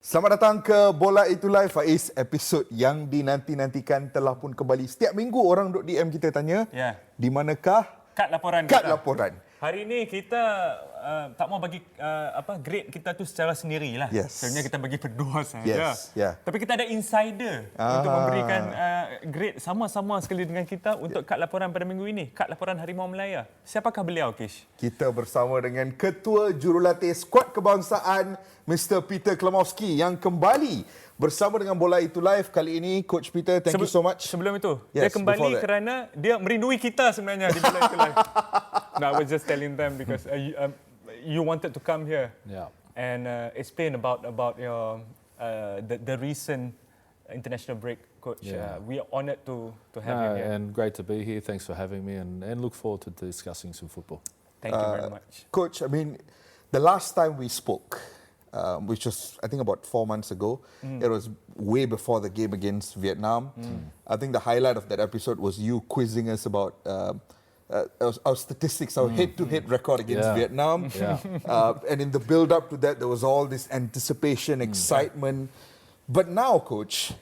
Selamat datang ke Bola Itu Live, Faiz. Episod yang dinanti-nantikan telah pun kembali. Setiap minggu orang duk DM kita tanya, di manakah kad laporan kad kita. laporan? Hari ini kita tak mau bagi grade kita tu secara sendirilah. Yes. Sebenarnya kita bagi berdua saja. Yes, yeah. Tapi kita ada insider untuk memberikan grade sama-sama sekali dengan kita untuk kad laporan pada minggu ini. Kad laporan Harimau Malaya. Siapakah beliau, Keesh? Kita bersama dengan Ketua Jurulatih Skuad Kebangsaan, Mr. Peter Cklamovski, yang kembali bersama dengan Bola Itu Live. Kali ini, Coach Peter, thank you so much. Sebelum itu, dia kembali kerana dia merindui kita sebenarnya di Bola Itu Live. No, I was just telling them because you wanted to come here and explain about your the recent international break, Coach. We are honoured to have you here. And great to be here. Thanks for having me, and look forward to discussing some football. Thank you very much. Coach, I mean, the last time we spoke, which was, I think, about 4 months ago. It was way before the game against Vietnam. I think the highlight of that episode was you quizzing us about our statistics, our head-to-head record against Vietnam. And in the build-up to that, there was all this anticipation, excitement. But now, Coach,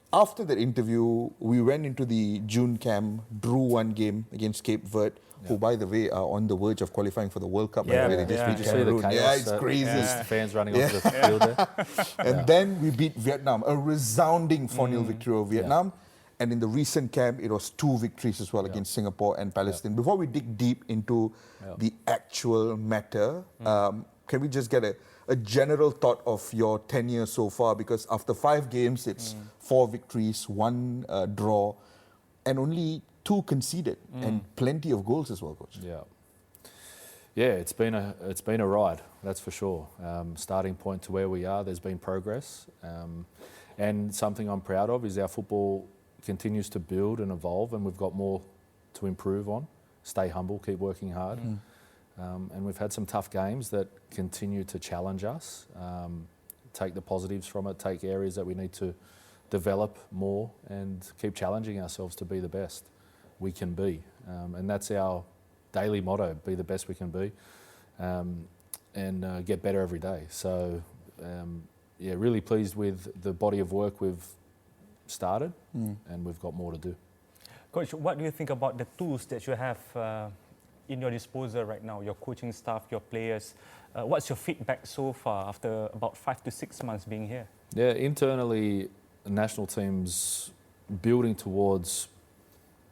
after that interview, we went into the June camp, drew one game against Cape Verde, who, by the way, are on the verge of qualifying for the World Cup. They just beat Cameroon. It's crazy. Fans running onto the field there. And then we beat Vietnam, a resounding 4-0 victory over Vietnam. And in the recent camp, it was 2 victories as well against Singapore and Palestine. Before we dig deep into the actual matter, can we just get a general thought of your tenure so far? Because after 5 games, it's 4 victories, 1 draw, and only 2 conceded, and plenty of goals as well, Coach. It's been a ride, that's for sure. Starting point to where we are, there's been progress, and something I'm proud of is our football continues to build and evolve, and we've got more to improve on. Stay humble, keep working hard. And we've had some tough games that continue to challenge us. Take the positives from it, take areas that we need to develop more, and keep challenging ourselves to be the best we can be. And that's our daily motto, be the best we can be, and get better every day. So, really pleased with the body of work we've started, and we've got more to do. Coach, what do you think about the tools that you have in your disposal right now, your coaching staff, your players? What's your feedback so far after about 5 to 6 months being here? Internally, the national team's building towards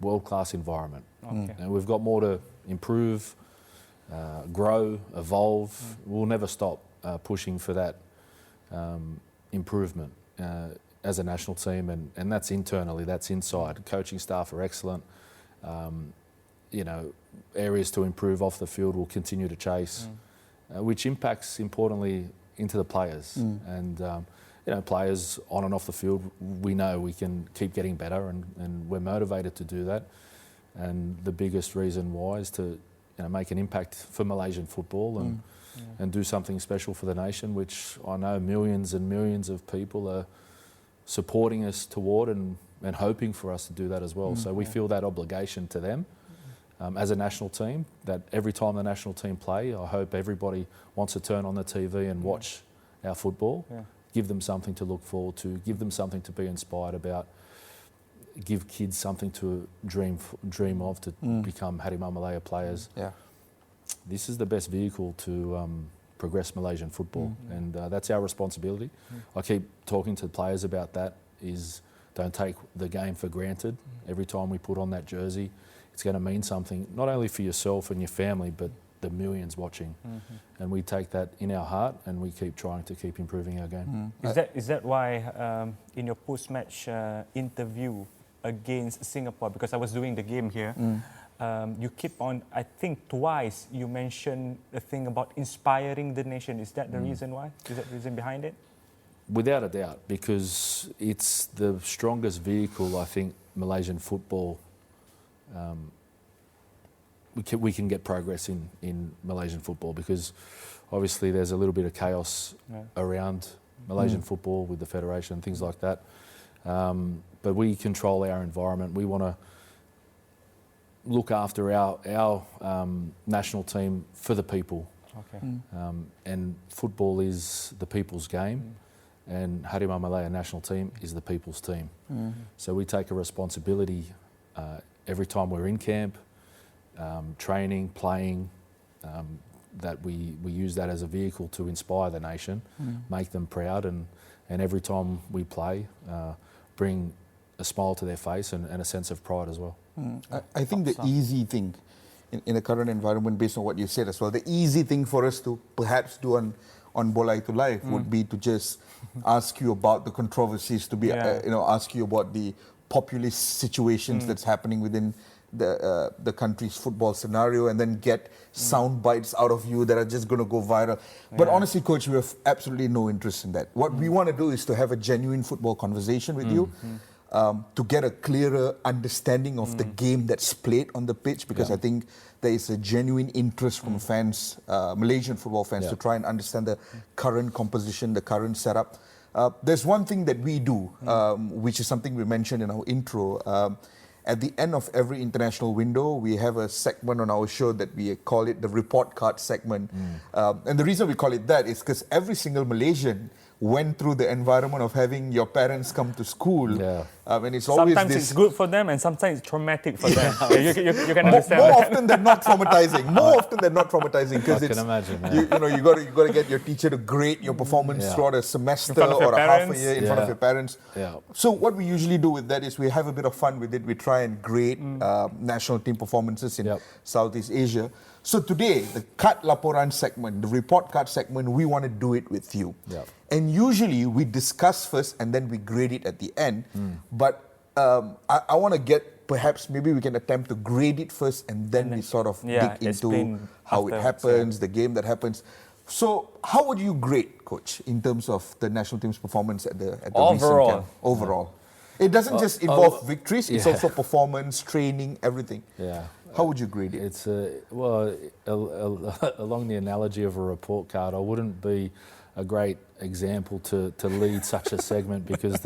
world-class environment. And we've got more to improve, grow, evolve. We'll never stop pushing for that improvement as a national team, and that's internally, that's inside. Coaching staff are excellent. Areas to improve off the field we'll continue to chase, which impacts importantly into the players. And players on and off the field, we know we can keep getting better, and we're motivated to do that. And the biggest reason why is to make an impact for Malaysian football and do something special for the nation, which I know millions and millions of people are supporting us toward and hoping for us to do that as well. So we feel that obligation to them. As a national team, that every time the national team play, I hope everybody wants to turn on the TV and watch our football, give them something to look forward to, give them something to be inspired about, give kids something to dream of to become Harimau Malaya players. This is the best vehicle to progress Malaysian football, and that's our responsibility. I keep talking to players about that, is don't take the game for granted. Every time we put on that jersey, it's going to mean something, not only for yourself and your family, but the millions watching. And we take that in our heart, and we keep trying to keep improving our game. Is that why in your post-match interview against Singapore, because I was doing the game here, you keep on, I think twice, you mentioned the thing about inspiring the nation. Is that the reason why? Is that the reason behind it? Without a doubt, because it's the strongest vehicle, I think, Malaysian football, we can get progress in Malaysian football, because obviously there's a little bit of chaos around Malaysian football with the federation, things like that. But we control our environment. We want to look after our national team for the people. Okay. And football is the people's game. And Harimau Malaya national team is the people's team. So we take a responsibility every time we're in camp, training, playing, that we use that as a vehicle to inspire the nation, make them proud, and every time we play, bring a smile to their face and a sense of pride as well. I think the easy thing in the current environment, based on what you said as well, the easy thing for us to perhaps do on Bola Itu Live would be to just ask you about the controversies, to be ask you about the populist situations that's happening within the country's football scenario, and then get sound bites out of you that are just going to go viral. But honestly, Coach, we have absolutely no interest in that. What we want to do is to have a genuine football conversation with you, to get a clearer understanding of the game that's played on the pitch, because I think there is a genuine interest from fans, Malaysian football fans, to try and understand the current composition, the current setup. There's one thing that we do, which is something we mentioned in our intro. At the end of every international window, we have a segment on our show that we call it the report card segment. And the reason we call it that is because every single Malaysian went through the environment of having your parents come to school. And it's always sometimes this, it's good for them and sometimes it's traumatic for them. You can understand more that. often than not traumatizing. More often than not traumatizing, because I can imagine. you got to get your teacher to grade your performance throughout a semester or a half a year in front of your parents. So what we usually do with that is we have a bit of fun with it. We try and grade national team performances in Southeast Asia. So today, the Card Laporan segment, the report card segment, we want to do it with you. And usually we discuss first and then we grade it at the end. But I want to get, perhaps maybe we can attempt to grade it first and then we sort of dig into how it happens, the game that happens. So how would you grade, Coach, in terms of the national team's performance at the recent camp? Overall. It doesn't just involve victories, it's also performance, training, everything. How would you grade it? It's along the analogy of a report card, I wouldn't be a great example to lead such a segment, because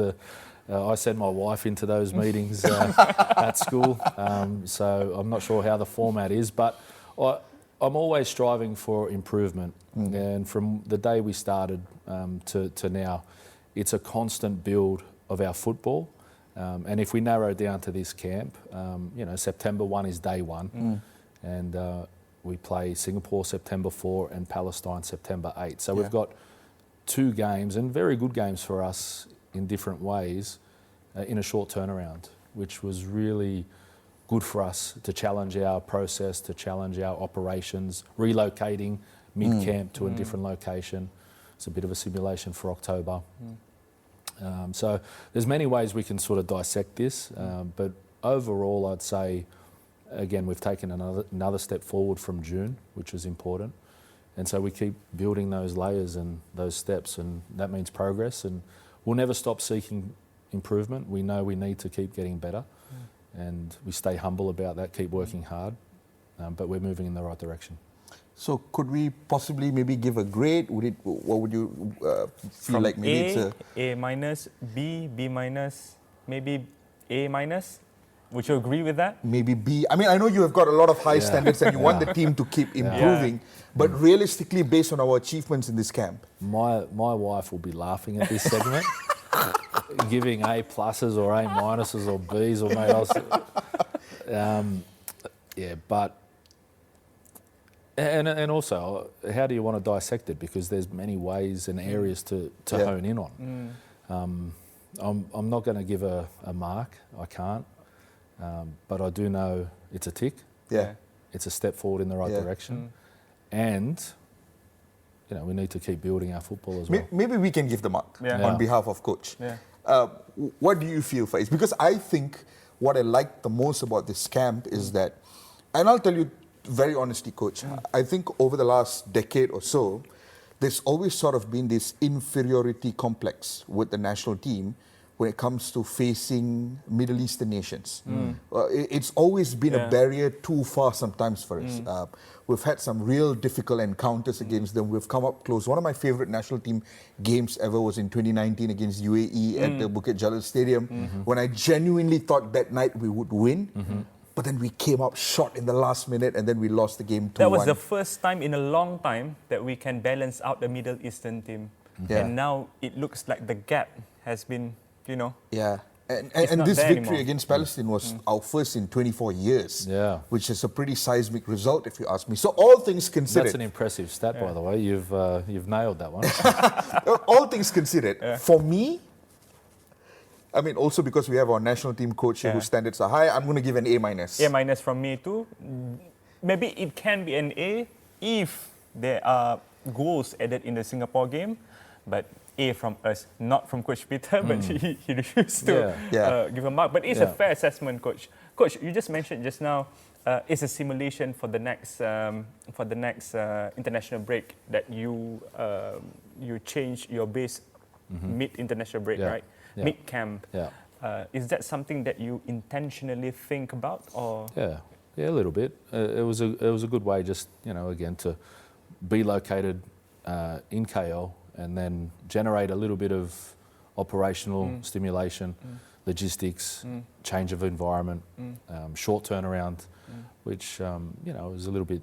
I send my wife into those meetings at school, so I'm not sure how the format is, but I'm always striving for improvement. And from the day we started to now, it's a constant build of our football. And if we narrow down to this camp, September 1 is day 1, and we play Singapore September 4 and Palestine September 8. So we've got 2 games, and very good games for us in different ways, in a short turnaround, which was really good for us to challenge our process, to challenge our operations, relocating mid-camp to a different location. It's a bit of a simulation for October. So there's many ways we can sort of dissect this, but overall I'd say, again, we've taken another step forward from June, which was important. And so we keep building those layers and those steps, and that means progress, and we'll never stop seeking improvement. We know we need to keep getting better, and we stay humble about that, keep working hard, but we're moving in the right direction. So could we possibly maybe give a grade? What would you feel like? Maybe it's A minus, B minus, maybe A minus. Would you agree with that? Maybe B. I mean, I know you have got a lot of high standards and you want the team to keep improving, but realistically, based on our achievements in this camp, my wife will be laughing at this segment, giving A pluses or A minuses or Bs or maybe else. But. And also, how do you want to dissect it? Because there's many ways and areas to hone in on. I'm not going to give a mark. I can't. But I do know it's a tick. It's a step forward in the right direction. And, we need to keep building our football as well. Maybe we can give the mark on behalf of Coach. What do you feel, Faiz? Because I think what I like the most about this camp is that, and I'll tell you very honestly, Coach, I think over the last decade or so, there's always sort of been this inferiority complex with the national team when it comes to facing Middle Eastern nations. It's always been a barrier too far sometimes for us. We've had some real difficult encounters against them. We've come up close. One of my favorite national team games ever was in 2019 against UAE at the Bukit Jalil Stadium, when I genuinely thought that night we would win. But then we came up short in the last minute and then we lost the game 2-1. That was the first time in a long time that we can balance out the Middle Eastern team. And now it looks like the gap has been, Yeah. And not this there victory anymore. against Palestine was our first in 24 years, which is a pretty seismic result, if you ask me. So all things considered, That's an impressive stat, by the way. You've nailed that one. all things considered, for me, I mean, also because we have our national team coach here whose standards are high, I'm going to give an A-. A- from me too. Maybe it can be an A if there are goals added in the Singapore game, but A from us, not from Coach Peter, but he refused to give a mark. But it's a fair assessment, Coach. Coach, you just mentioned just now, it's a simulation for the next international break that you change your base mid-international break, right? Yeah. Mid-camp. Yeah. Is that something that you intentionally think about, or? Yeah, a little bit. It was a good way, just again, to be located in KL and then generate a little bit of operational stimulation, logistics, change of environment, short turnaround, which is a little bit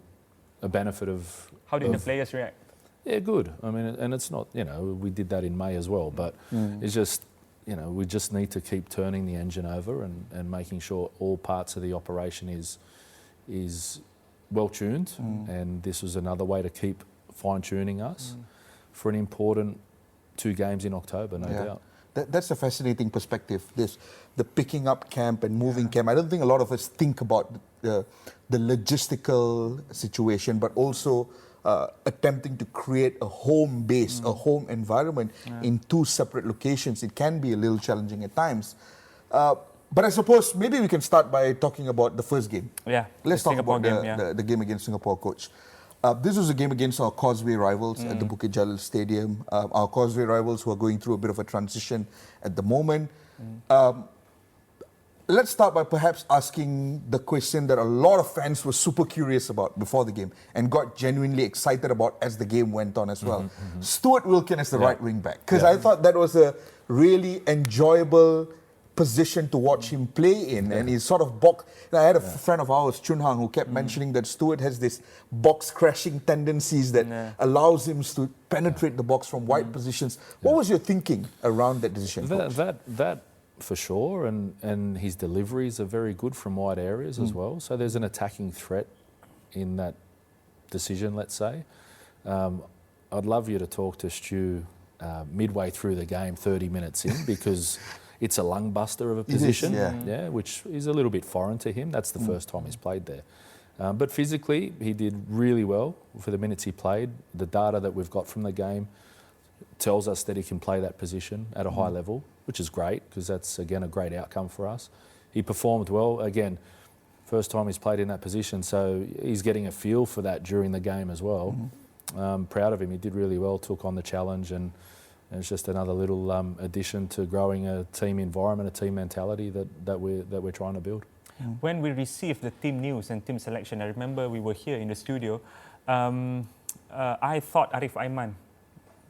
a benefit of. How did the players react? Yeah, good. I mean, and it's not we did that in May as well, but it's just. We just need to keep turning the engine over and making sure all parts of the operation is well tuned. And this was another way to keep fine tuning us for an important 2 games in October, no doubt. That's a fascinating perspective. The picking up camp and moving camp. I don't think a lot of us think about the logistical situation, but also attempting to create a home base, a home environment in 2 separate locations. It can be a little challenging at times. But I suppose maybe we can start by talking about the first game. Yeah. Let's talk Singapore about game, the game against Singapore, Coach. This was a game against our Causeway rivals at the Bukit Jalil Stadium. Our Causeway rivals who are going through a bit of a transition at the moment. Let's start by perhaps asking the question that a lot of fans were super curious about before the game and got genuinely excited about as the game went on as well. Stuart Wilkin as the right wing back. Because I thought that was a really enjoyable position to watch him play in. And he's sort of I had a friend of ours, Chun Hang, who kept mentioning that Stuart has this box crashing tendencies that allows him to penetrate the box from wide positions. What was your thinking around that decision? That for sure, and his deliveries are very good from wide areas as well. So there's an attacking threat in that decision, let's say. I'd love you to talk to Stu midway through the game, 30 minutes in, because it's a lung buster of a position, which is a little bit foreign to him. That's the first time he's played there. But physically, he did really well for the minutes he played. The data that we've got from the game tells us that he can play that position at a high level, which is great, because that's, again, a great outcome for us. He performed well. Again, first time he's played in that position, so he's getting a feel for that during the game as well. Proud of him. He did really well, took on the challenge, and it's just another little addition to growing a team environment, a team mentality that we're trying to build. When we received the team news and team selection, I remember we were here in the studio. I thought Arif Aiman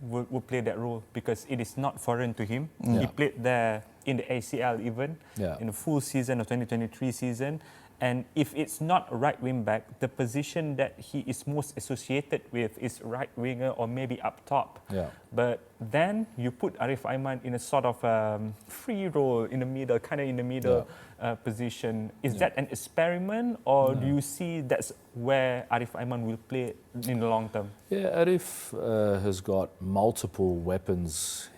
would play that role because it is not foreign to him. He played there in the ACL even, in the full season of 2023 season. And if it's not right wing back, the position that he is most associated with is right winger or maybe up top. But then you put Arif Aiman in a sort of free role in the middle, kind of in the middle position. Is that an experiment, or do you see that's where Arif Aiman will play in the long term? Yeah, Arif has got multiple weapons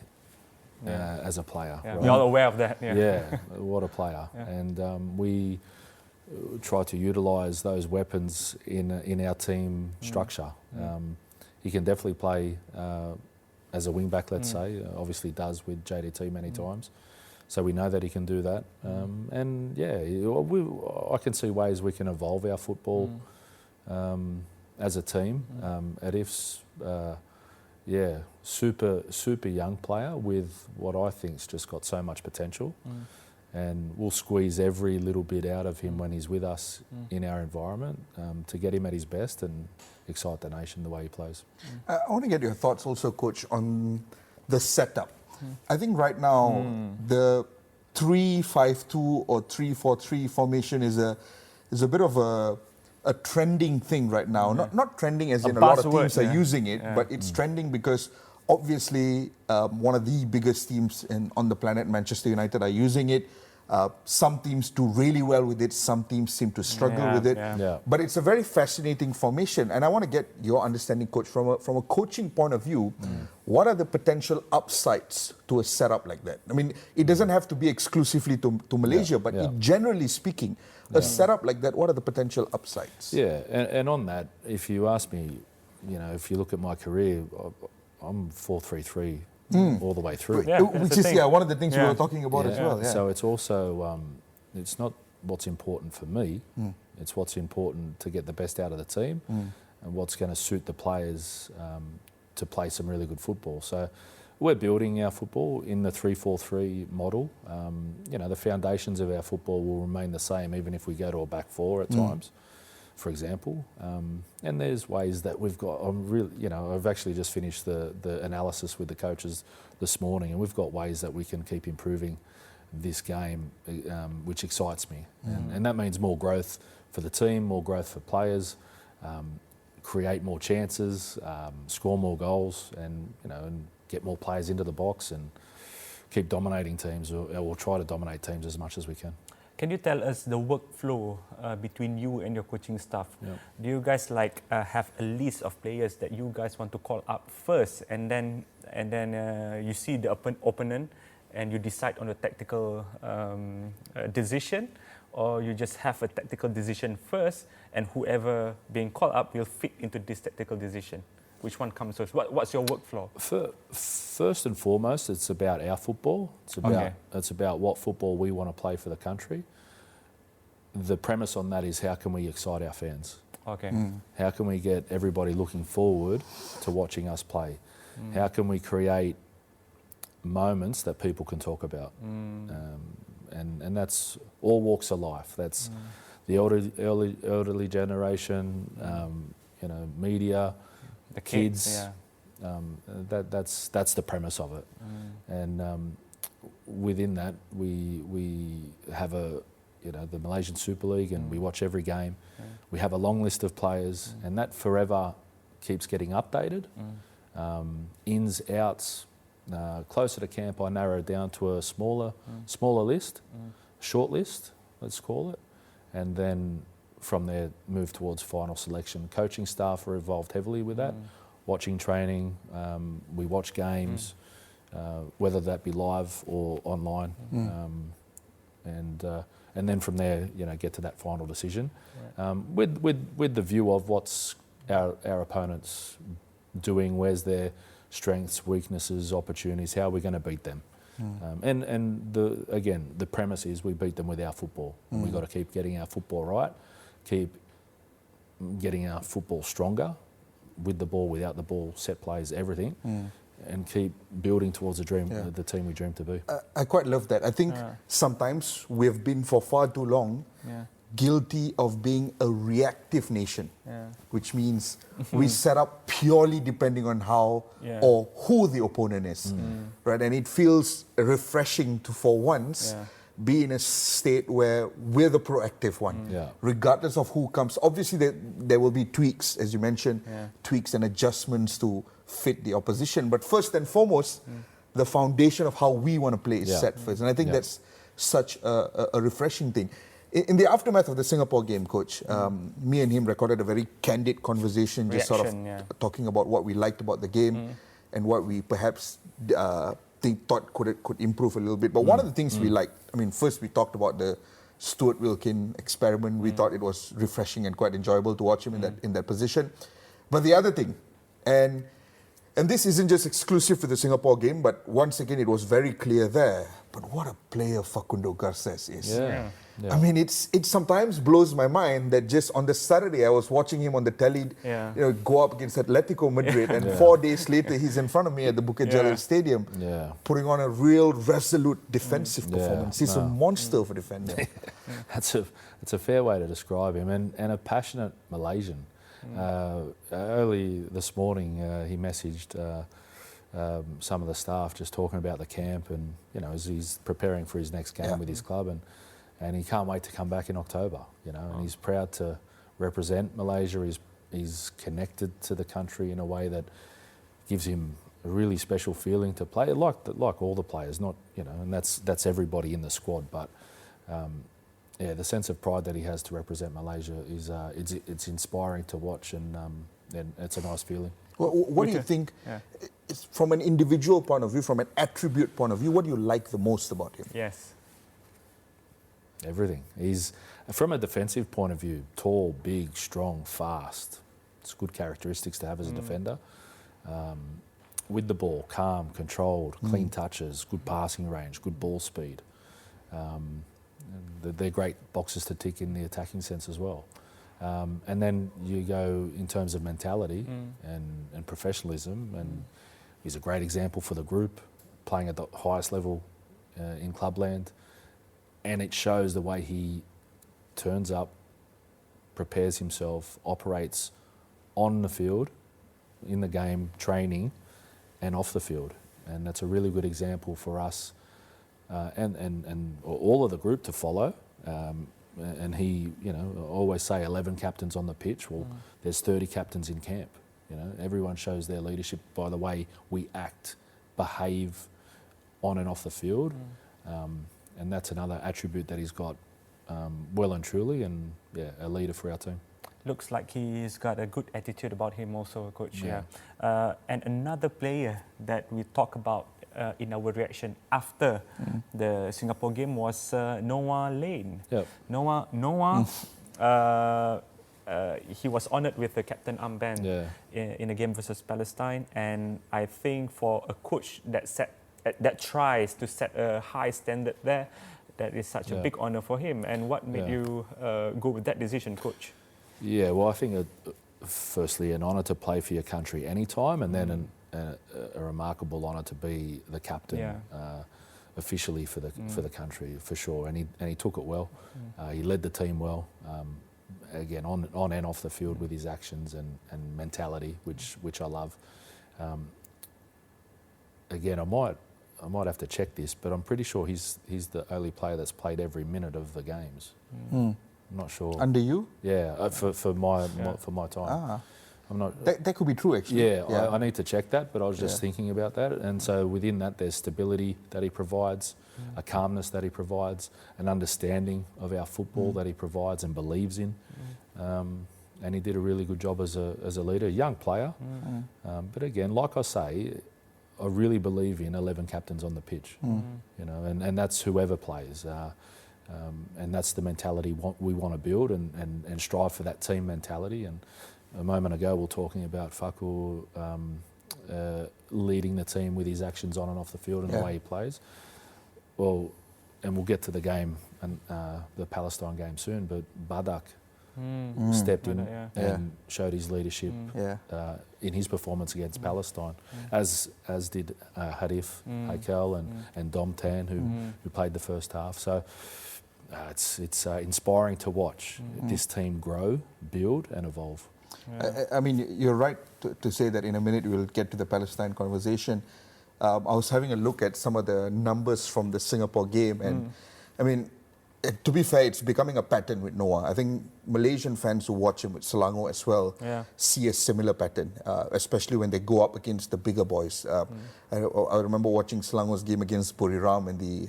as a player. Right? We're all aware of that. What a player. And we try to utilise those weapons in our team structure. He can definitely play as a wing back, let's say. Obviously does with JDT many times. So we know that he can do that. And I can see ways we can evolve our football as a team. Arif's super young player with what I think's just got so much potential. And we'll squeeze every little bit out of him when he's with us in our environment to get him at his best and excite the nation the way he plays. I want to get your thoughts also, Coach, on the setup. I think right now the 3-5-2 or 3-4-3 formation is a bit of a trending thing right now. Not trending as in a lot of teams are using it, but it's trending because obviously, one of the biggest teams on the planet, Manchester United, are using it. Some teams do really well with it. Some teams seem to struggle with it. But it's a very fascinating formation. And I want to get your understanding, Coach, from a coaching point of view. What are the potential upsides to a setup like that? I mean, it doesn't have to be exclusively to Malaysia, but generally speaking, a setup like that, what are the potential upsides? Yeah, and on that, if you ask me, if you look at my career, I'm 4-3-3 all the way through. Which is one of the things we were talking about as well. So it's also, it's not what's important for me, it's what's important to get the best out of the team and what's going to suit the players to play some really good football. So we're building our football in the 3-4-3 model. The foundations of our football will remain the same even if we go to a back four at times, for example. And there's ways that we've got, I've actually just finished the analysis with the coaches this morning, and we've got ways that we can keep improving this game, which excites me. And that means more growth for the team, more growth for players, create more chances, score more goals, and get more players into the box and keep dominating teams, or try to dominate teams as much as we can. Can you tell us the workflow between you and your coaching staff? Do you guys have a list of players that you guys want to call up first, and then you see the opponent and you decide on the tactical decision, or you just have a tactical decision first, and whoever being called up will fit into this tactical decision? Which one comes first? What's your workflow? First and foremost, it's about our football. It's about what football we want to play for the country. The premise on that is, how can we excite our fans? How can we get everybody looking forward to watching us play? How can we create moments that people can talk about? And that's all walks of life. That's the elderly generation, media, the kids. That's the premise of it. And within that, we have the Malaysian Super League, and we watch every game. We have a long list of players, and that forever keeps getting updated. Ins, outs. Closer to camp, I narrowed down to a smaller list, short list, let's call it, and then from there move towards final selection. Coaching staff are involved heavily with that, watching training, we watch games, whether that be live or online, and then from there, get to that final decision, with the view of what's our opponents doing, where's their strengths, weaknesses, opportunities, how are we going to beat them? And the premise is we beat them with our football. We've got to keep getting our football right, keep getting our football stronger, with the ball, without the ball, set plays, everything, and keep building towards the dream, the team we dream to be. I quite love that. I think sometimes we've been for far too long guilty of being a reactive nation, which means we set up purely depending on how or who the opponent is, right? And it feels refreshing to, for once, be in a state where we're the proactive one, regardless of who comes. Obviously, there will be tweaks, as you mentioned, tweaks and adjustments to fit the opposition. But first and foremost, the foundation of how we want to play is set first. And I think that's such a refreshing thing. In the aftermath of the Singapore game, Coach, me and him recorded a very candid conversation, just sort of talking about what we liked about the game and what we perhaps thought could improve a little bit. But one of the things we liked, first we talked about the Stuart Wilkin experiment. We thought it was refreshing and quite enjoyable to watch him in that position. But the other thing, and this isn't just exclusive to the Singapore game, but once again it was very clear there. But what a player Facundo Garces is. It sometimes blows my mind that just on the Saturday I was watching him on the telly go up against Atletico Madrid, and 4 days later he's in front of me at the Bukit Jalil Stadium putting on a real resolute defensive performance. He's a monster of a defender. That's a fair way to describe him, and a passionate Malaysian. Early this morning he messaged some of the staff just talking about the camp, and as he's preparing for his next game with his club, and he can't wait to come back in October, and he's proud to represent Malaysia. He's connected to the country in a way that gives him really special feeling to play, like all the players, not, you know, and that's everybody in the squad. But yeah, the sense of pride that he has to represent Malaysia is it's inspiring to watch, and it's a nice feeling. Well, what do you think, from an individual point of view, from an attribute point of view, what do you like the most about him? Yes. Everything. He's, from a defensive point of view, tall, big, strong, fast. It's good characteristics to have as a defender. With the ball, calm, controlled, clean touches, good passing range, good ball speed. They're great boxes to tick in the attacking sense as well. And then you go in terms of mentality and professionalism, and he's a great example for the group, playing at the highest level in clubland. And it shows the way he turns up, prepares himself, operates on the field, in the game, training, and off the field. And that's a really good example for us and all of the group to follow. And he, you know, I always say 11 captains on the pitch. Well, there's 30 captains in camp. You know, everyone shows their leadership by the way we act, behave on and off the field. And that's another attribute that he's got well and truly, and yeah, a leader for our team. Looks like he's got a good attitude about him also, Coach. Yeah. And another player that we talk about in our reaction after the Singapore game was Noah Lane. Yep. Noah he was honoured with the captain armband in a game versus Palestine, and I think for a coach that tries to set a high standard there, that is such a big honour for him. And what made you go with that decision, Coach? Yeah, well, I think firstly an honour to play for your country anytime, and then a remarkable honour to be the captain officially for the country, for sure. And he took it well. He led the team well. Again, on and off the field with his actions and mentality, which I love. Again, I might have to check this, but I'm pretty sure he's the only player that's played every minute of the games. I'm not sure. Under you? Yeah, for my time. I'm not. That could be true, actually. Yeah. I need to check that, but I was just thinking about that. And so within that, there's stability that he provides, a calmness that he provides, an understanding of our football that he provides and believes in. And he did a really good job as a leader, a young player. But again, like I say, I really believe in 11 captains on the pitch. You know, and that's whoever plays. And that's the mentality we want to build and strive for that team mentality. And a moment ago, we were talking about Faku leading the team with his actions on and off the field and the way he plays. Well, and we'll get to the game, and the Palestine game soon, but Badak stepped in and showed his leadership in his performance against Palestine, as did Arif Aiman and Dom Tan, who played the first half. So it's inspiring to watch this team grow, build and evolve. I mean, you're right to say that in a minute we'll get to the Palestine conversation. I was having a look at some of the numbers from the Singapore game, and I mean, to be fair, it's becoming a pattern with Noah. I think Malaysian fans who watch him with Selangor as well see a similar pattern, especially when they go up against the bigger boys. I remember watching Selangor's game against Buriram in the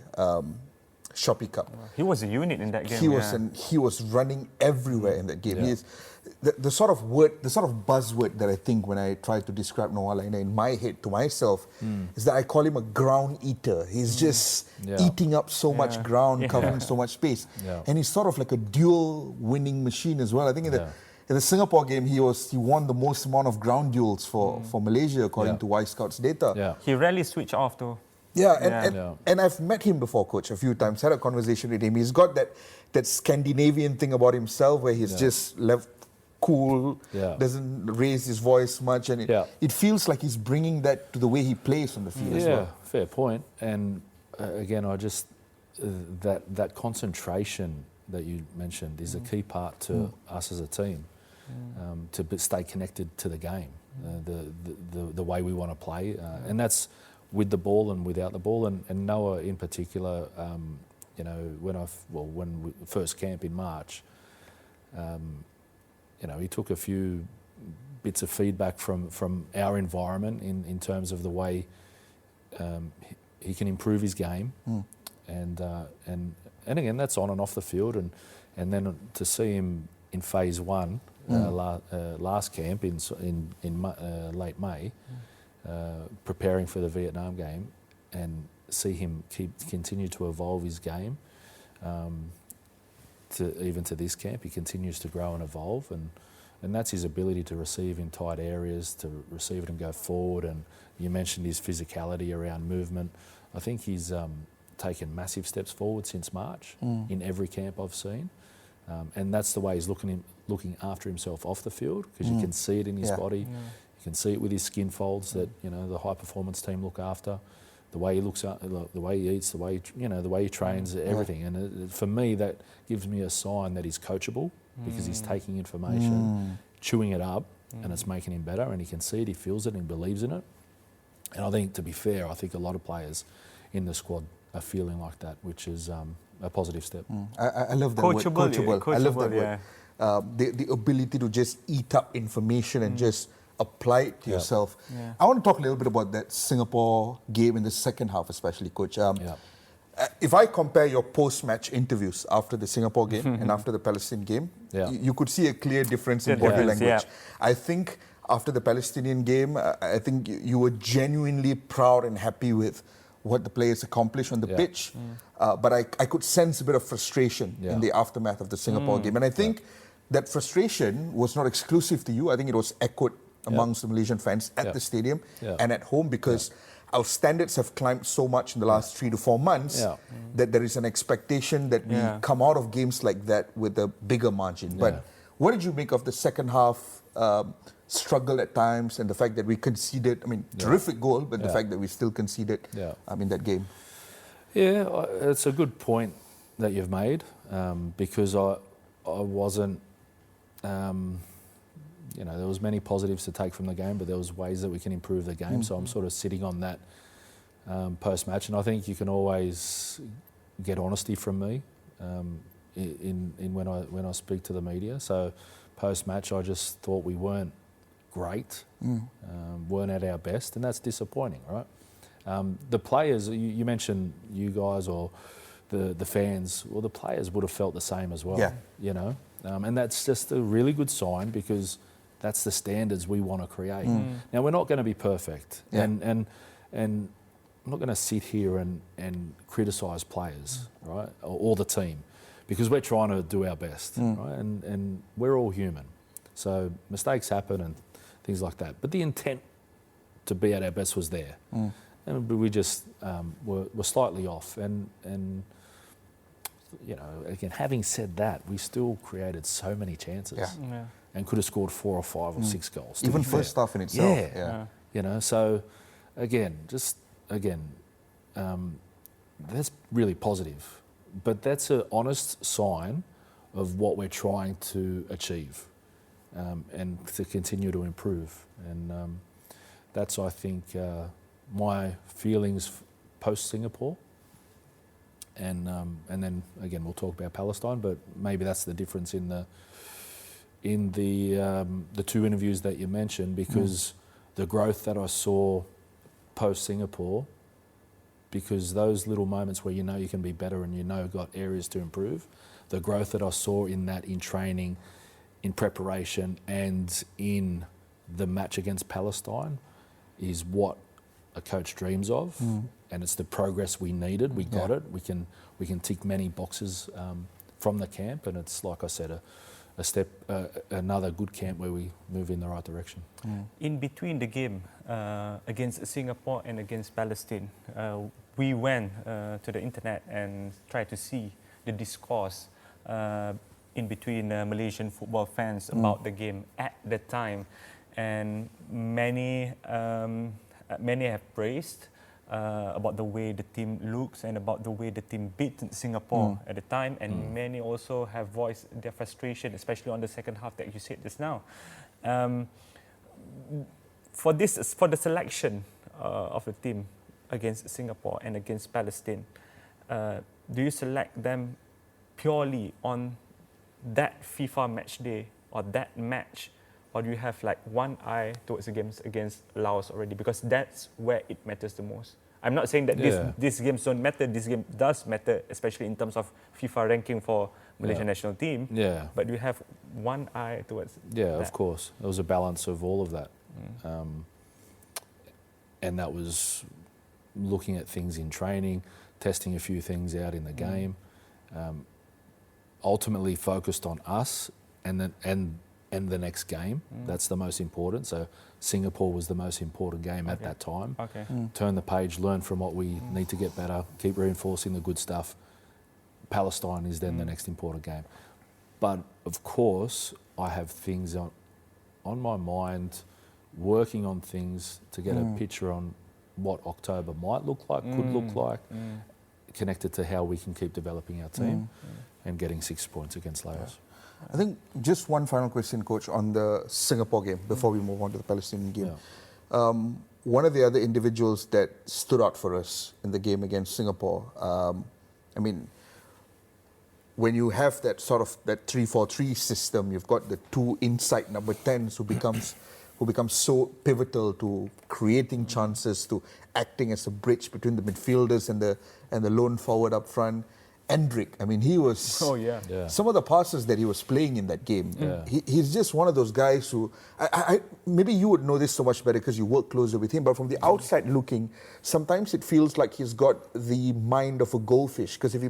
Shopee Cup. He was a unit in that game. He was running everywhere in that game. He is, the sort of buzzword that I think when I try to describe Noah Lane in my head to myself is that I call him a ground eater. He's just eating up so much ground, covering so much space. And he's sort of like a duel winning machine as well. I think in the Singapore game, he won the most amount of ground duels for Malaysia according to Y-Scouts data. He rarely switched off though. And I've met him before, Coach, a few times, had a conversation with him. He's got that Scandinavian thing about himself where he's just left cool, doesn't raise his voice much, and it feels like he's bringing that to the way he plays on the field as well. Yeah, fair point. And again, I just, that concentration that you mentioned is a key part to us as a team, to stay connected to the game, the way we want to play, and that's with the ball and without the ball. And Noah in particular, you know, when we first camp in March, you know, he took a few bits of feedback from our environment in terms of the way he can improve his game, and again that's on and off the field, and then to see him in phase one last camp in late May, preparing for the Vietnam game, and see him continue to evolve his game. Even to this camp, he continues to grow and evolve, and that's his ability to receive in tight areas, to receive it and go forward. And you mentioned his physicality around movement. I think he's taken massive steps forward since March in every camp I've seen, and that's the way he's looking after himself off the field, because you can see it in his body, you can see it with his skin folds that the high performance team look after. The way he looks, the way he eats, the way he trains, everything. And for me, that gives me a sign that he's coachable, because he's taking information, chewing it up, and it's making him better. And he can see it, he feels it, and he believes in it. And I think, to be fair, I think a lot of players in the squad are feeling like that, which is a positive step. I love that word, coachable. I love that word. The ability to just eat up information and just apply it to yourself. I want to talk a little bit about that Singapore game in the second half, especially, Coach. If I compare your post-match interviews after the Singapore game and after the Palestinian game, you could see a clear difference in body language. I think after the Palestinian game, I think you were genuinely proud and happy with what the players accomplished on the pitch. But I could sense a bit of frustration in the aftermath of the Singapore game. And I think that frustration was not exclusive to you. I think it was echoed amongst the Malaysian fans at the stadium and at home, because our standards have climbed so much in the last 3 to 4 months that there is an expectation that we come out of games like that with a bigger margin. But what did you make of the second half struggle at times, and the fact that we conceded, terrific goal, but the fact that we still conceded in that game? Yeah, it's a good point that you've made, because I wasn't... there was many positives to take from the game, but there was ways that we can improve the game. So I'm sort of sitting on that post-match, and I think you can always get honesty from me in when I speak to the media. So post-match, I just thought we weren't great, weren't at our best, and that's disappointing, right? The players, you mentioned you guys or the fans, well, the players would have felt the same as well, and that's just a really good sign, because that's the standards we want to create. Now, we're not going to be perfect, and I'm not going to sit here and criticise players, right, or the team, because we're trying to do our best, right? And we're all human, so mistakes happen and things like that. But the intent to be at our best was there, and we just were slightly off. And again, having said that, we still created so many chances. And could have scored 4 or 5 or 6 goals. Even first half in itself. So again, that's really positive. But that's an honest sign of what we're trying to achieve, and to continue to improve. And that's, I think, my feelings post-Singapore. And then, again, we'll talk about Palestine, but maybe that's the difference in the 2 interviews that you mentioned, because the growth that I saw post-Singapore, because those little moments where you can be better and got areas to improve, the growth that I saw in training, in preparation, and in the match against Palestine is what a coach dreams of, and it's the progress we needed. We got it. We can tick many boxes from the camp, and it's, like I said, another good camp where we move in the right direction. In between the game against Singapore and against Palestine, we went to the internet and tried to see the discourse in between Malaysian football fans about the game at the time, and many have praised about the way the team looks and about the way the team beat Singapore at the time, and many also have voiced their frustration, especially on the second half that you said just now. For the selection of the team against Singapore and against Palestine, do you select them purely on that FIFA match day or that match, or do you have like one eye towards the games against Laos already? Because that's where it matters the most. I'm not saying that these games don't matter. This game does matter, especially in terms of FIFA ranking for Malaysian national team. Yeah. But you have one eye towards that. Of course. There was a balance of all of that. And that was looking at things in training, testing a few things out in the game, ultimately focused on us and the next game. That's the most important. So Singapore was the most important game at that time. Turn the page, learn from what we need to get better, keep reinforcing the good stuff. Palestine is then the next important game. But of course, I have things on my mind, working on things to get a picture on what October might look like, could look like, connected to how we can keep developing our team and getting 6 points against Laos. I think just one final question, Coach, on the Singapore game before we move on to the Palestinian game. One of the other individuals that stood out for us in the game against Singapore, I mean, when you have that sort of that 3-4-3 system, you've got the two inside number 10s who becomes so pivotal to creating chances, to acting as a bridge between the midfielders and the lone forward up front. Endrick, I mean, he was... Some of the passes that he was playing in that game, he's just one of those guys who... maybe you would know this so much better because you work closer with him, but from the outside looking, sometimes it feels like he's got the mind of a goldfish, because if he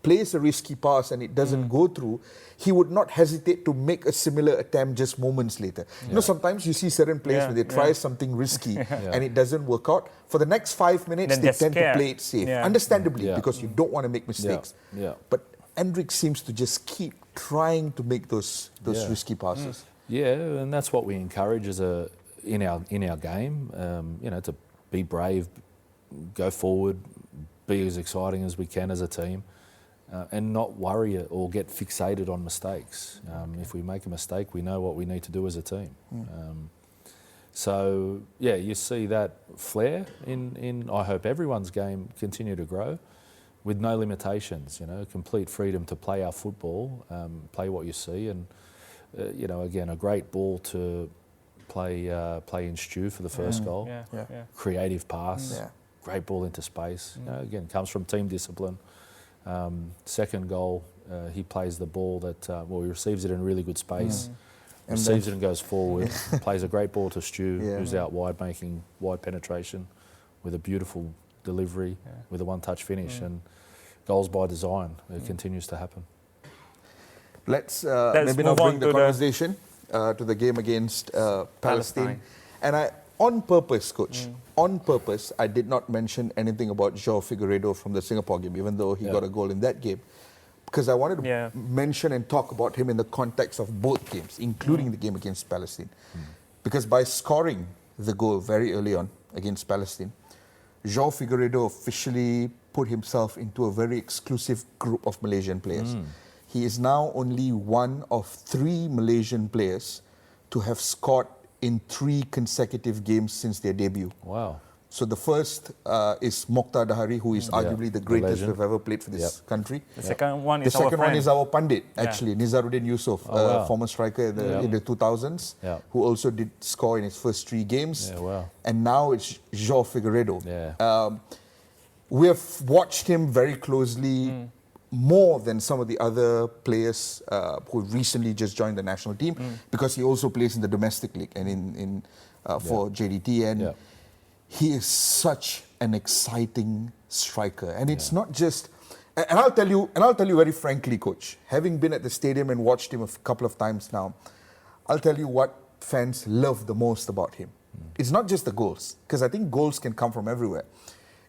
plays a risky pass and it doesn't go through, he would not hesitate to make a similar attempt just moments later. You know, sometimes you see certain players when they try something risky and it doesn't work out. For the next 5 minutes, Then they tend to play it safe. Understandably, because you don't want to make mistakes. But Endrick seems to just keep trying to make those risky passes. And that's what we encourage as in our game. You know, to be brave, go forward, be as exciting as we can as a team. And not worry or get fixated on mistakes. If we make a mistake, we know what we need to do as a team. So you see that flair in I hope everyone's game continue to grow with no limitations, you know, complete freedom to play our football, play what you see, and you know, again, a great ball to play in Stu for the first goal. Creative pass, great ball into space. You know, again, comes from team discipline. Second goal, he plays the ball that, he receives it in really good space, receives it and goes forward, plays a great ball to Stu, who's out wide, making wide penetration with a beautiful delivery, with a one-touch finish, and goals by design. It continues to happen. Let's maybe now bring the conversation to the game against Palestine. And on purpose, Coach, on purpose, I did not mention anything about João Figueiredo from the Singapore game, even though he got a goal in that game, because I wanted to mention and talk about him in the context of both games, including the game against Palestine. Because by scoring the goal very early on against Palestine, João Figueiredo officially put himself into a very exclusive group of Malaysian players. He is now only one of 3 Malaysian players to have scored in 3 consecutive games since their debut. Wow. So the first is Mokhtar Dahari, who is arguably the greatest who've ever played for this country. The second one is the second one is our Pandit, actually, Nizaruddin Yusof, former striker in the 2000s, who also did score in his first 3 games. And now it's João Figueiredo. We have watched him very closely, more than some of the other players who recently just joined the national team, because he also plays in the domestic league and for JDT, and he is such an exciting striker. And it's not just, and I'll tell you very frankly, Coach, having been at the stadium and watched him a couple of times now, I'll tell you what fans love the most about him. It's not just the goals, because I think goals can come from everywhere.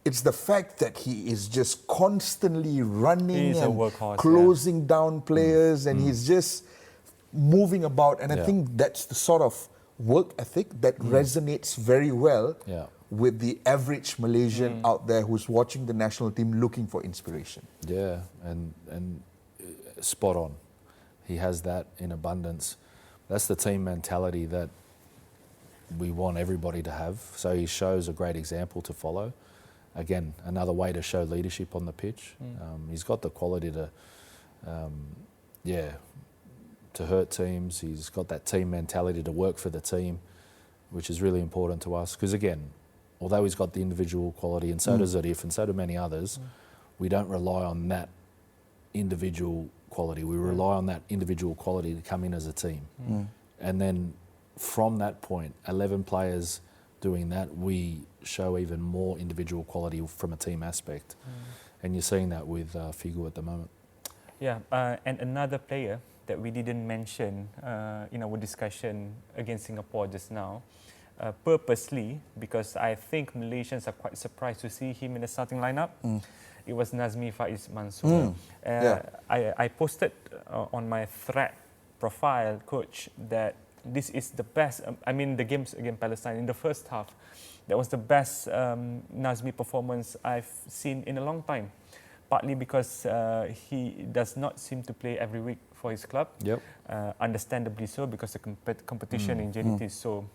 It's the fact that he is just constantly running and closing down players, and he's just moving about. And I think that's the sort of work ethic that resonates very well with the average Malaysian out there who's watching the national team looking for inspiration. Yeah, and spot on. He has that in abundance. That's the team mentality that we want everybody to have. So he shows a great example to follow. Again, another way to show leadership on the pitch. He's got the quality to, to hurt teams. He's got that team mentality to work for the team, which is really important to us. Because again, although he's got the individual quality, and so does Arif, and so do many others, we don't rely on that individual quality. We rely on that individual quality to come in as a team. And then from that point, 11 players doing that, we show even more individual quality from a team aspect. And you're seeing that with Figu at the moment. Yeah, and another player that we didn't mention in our discussion against Singapore just now, purposely, because I think Malaysians are quite surprised to see him in the starting lineup. It was Nazmi Faiz Mansour. I posted on my thread profile, coach, that this is the best. I mean, the games against Palestine in the first half, that was the best Nazmi performance I've seen in a long time. Partly because he does not seem to play every week for his club. Understandably so, because the competition in JDT is so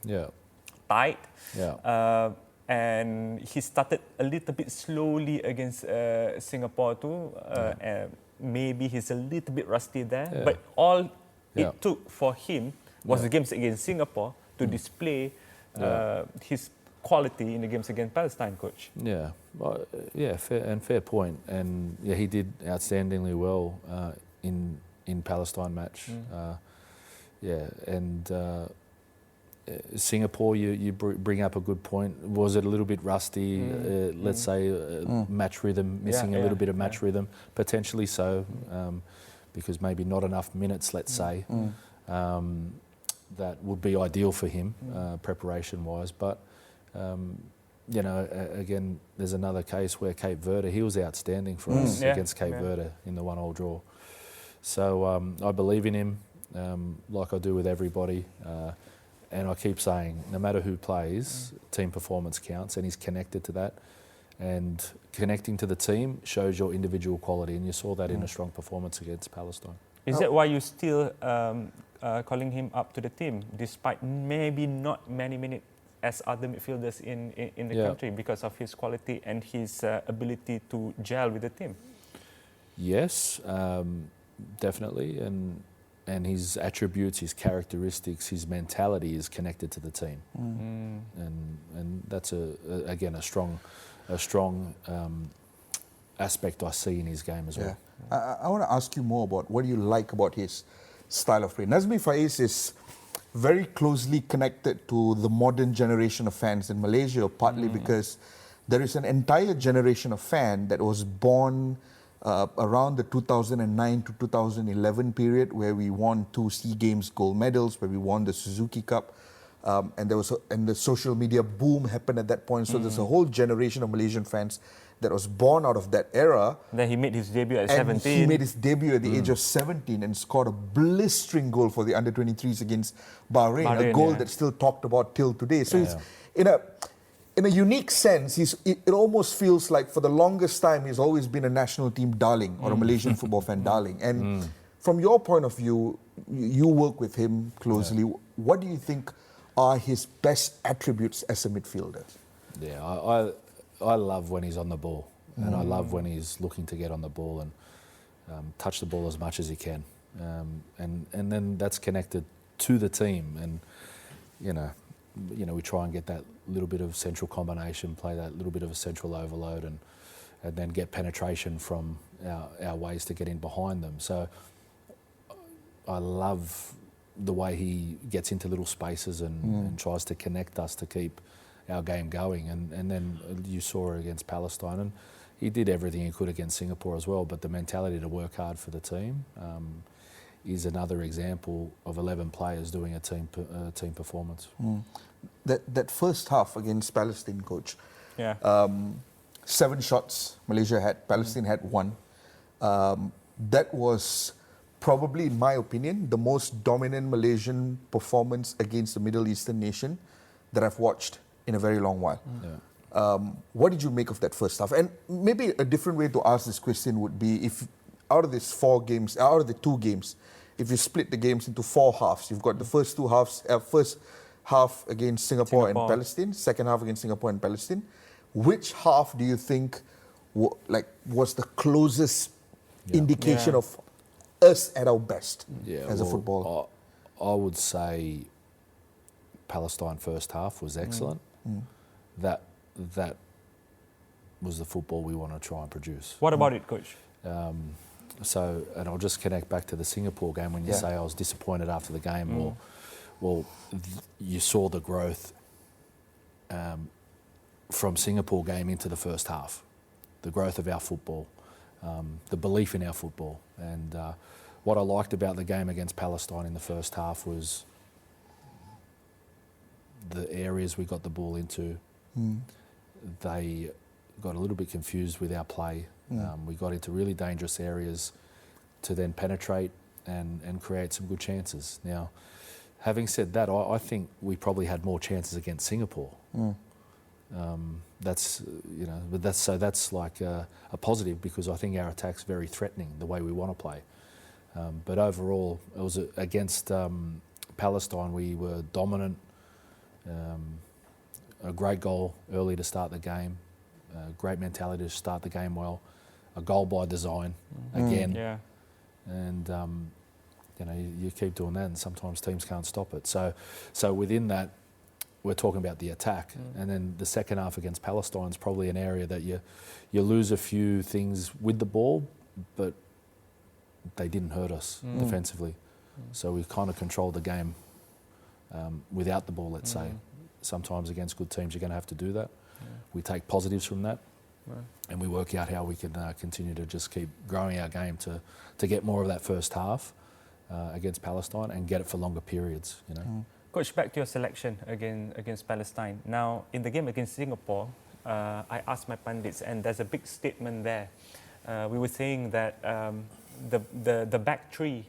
tight. And he started a little bit slowly against Singapore too. Maybe he's a little bit rusty there. But all it took for him was the games against Singapore to display his quality in the games against Palestine, coach. Fair point. And he did outstandingly well in Palestine match. Singapore, you bring up a good point. Was it a little bit rusty? Let's say match rhythm, missing a little bit of match rhythm, potentially so, because maybe not enough minutes. Let's say that would be ideal for him, preparation-wise. But again, there's another case where Cape Verde, he was outstanding for us against Cape Verde in the 1-1 draw. So I believe in him, like I do with everybody. And I keep saying, no matter who plays, team performance counts, and he's connected to that. And connecting to the team shows your individual quality, and you saw that in a strong performance against Palestine. Is that why you still calling him up to the team, despite maybe not many minutes as other midfielders in the country, because of his quality and his ability to gel with the team? Yes, definitely. And his attributes, his characteristics, his mentality is connected to the team, and that's again a strong aspect I see in his game as well. I want to ask you more about what do you like about his style of play. Nazmi Faiz is very closely connected to the modern generation of fans in Malaysia, partly because there is an entire generation of fan that was born around the 2009 to 2011 period, where we won 2 SEA Games gold medals, where we won the Suzuki Cup, and the social media boom happened at that point. So there's a whole generation of Malaysian fans that was born out of that era. Then he made his debut at and 17. He made his debut at the age of 17 and scored a blistering goal for the under-23s against Bahrain, a goal that's still talked about till today. So he's in a unique sense, it almost feels like for the longest time he's always been a national team darling or a Malaysian football fan darling. And from your point of view, you work with him closely. What do you think are his best attributes as a midfielder? I love when he's on the ball, and I love when he's looking to get on the ball and touch the ball as much as he can, and then that's connected to the team, and we try and get that little bit of central combination, play that little bit of a central overload, and then get penetration from our ways to get in behind them. So I love the way he gets into little spaces and tries to connect us to keep our game going. And then you saw it against Palestine, and he did everything he could against Singapore as well, but the mentality to work hard for the team is another example of 11 players doing a team performance. That first half against Palestine, coach, 7 shots Malaysia had, Palestine had 1. That was probably, in my opinion, the most dominant Malaysian performance against a Middle Eastern nation that I've watched in a very long while. What did you make of that first half? And maybe a different way to ask this question would be, if out of the 2 games, if you split the games into 4 halves, you've got the first 2 halves, first half against Singapore and Palestine, second half against Singapore and Palestine. Which half do you think was the closest indication of us at our best as a well, footballer? I would say Palestine first half was excellent. That was the football we want to try and produce. What about it, Coach? And I'll just connect back to the Singapore game when you say I was disappointed after the game. You saw the growth from Singapore game into the first half, the growth of our football, the belief in our football. And what I liked about the game against Palestine in the first half was the areas we got the ball into. They got a little bit confused with our play. We got into really dangerous areas to then penetrate and create some good chances. Now, having said that, I think we probably had more chances against Singapore. That's like a positive, because I think our attack's very threatening the way we want to play. But overall, it was against Palestine. We were dominant. A great goal early to start the game. Great mentality to start the game well. A goal by design again. Yeah. And you keep doing that, and sometimes teams can't stop it. So within that, we're talking about the attack, and then the second half against Palestine is probably an area that you lose a few things with the ball, but they didn't hurt us defensively. So we kind of controlled the game without the ball, let's say. Sometimes against good teams, you're going to have to do that. We take positives from that, and we work out how we can continue to just keep growing our game to get more of that first half against Palestine and get it for longer periods. Coach, back to your selection against Palestine. Now, in the game against Singapore, I asked my pundits, and there's a big statement there. We were saying that the back three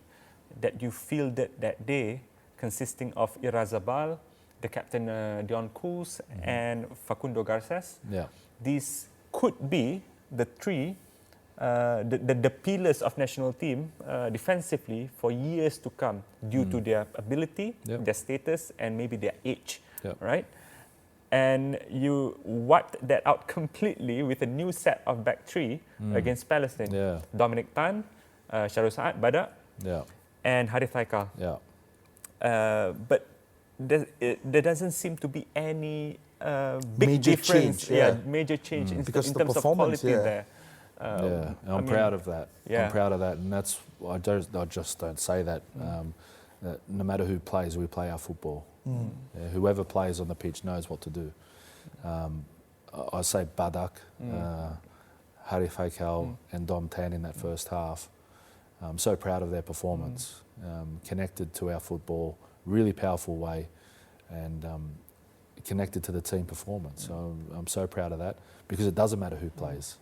that you fielded that day, consisting of Irazabal, the captain Dion Kous, and Facundo Garces. Yeah. These could be the three, the pillars of national team defensively for years to come, due to their ability, their status, and maybe their age, right? And you wiped that out completely with a new set of back three against Palestine. Yeah. Dominic Tan, Syarul Saad, Badak, and Harith Aikal. But there doesn't seem to be any big major difference, change, major change in because terms of quality there. I'm proud of that. I'm proud of that, and that's I just don't say that. That no matter who plays, we play our football. Whoever plays on the pitch knows what to do. I say Badak, Harith Aikal, and Dom Tan in that first half. I'm so proud of their performance. Connected to our football, really powerful way, and connected to the team performance. So I'm so proud of that, because it doesn't matter who plays.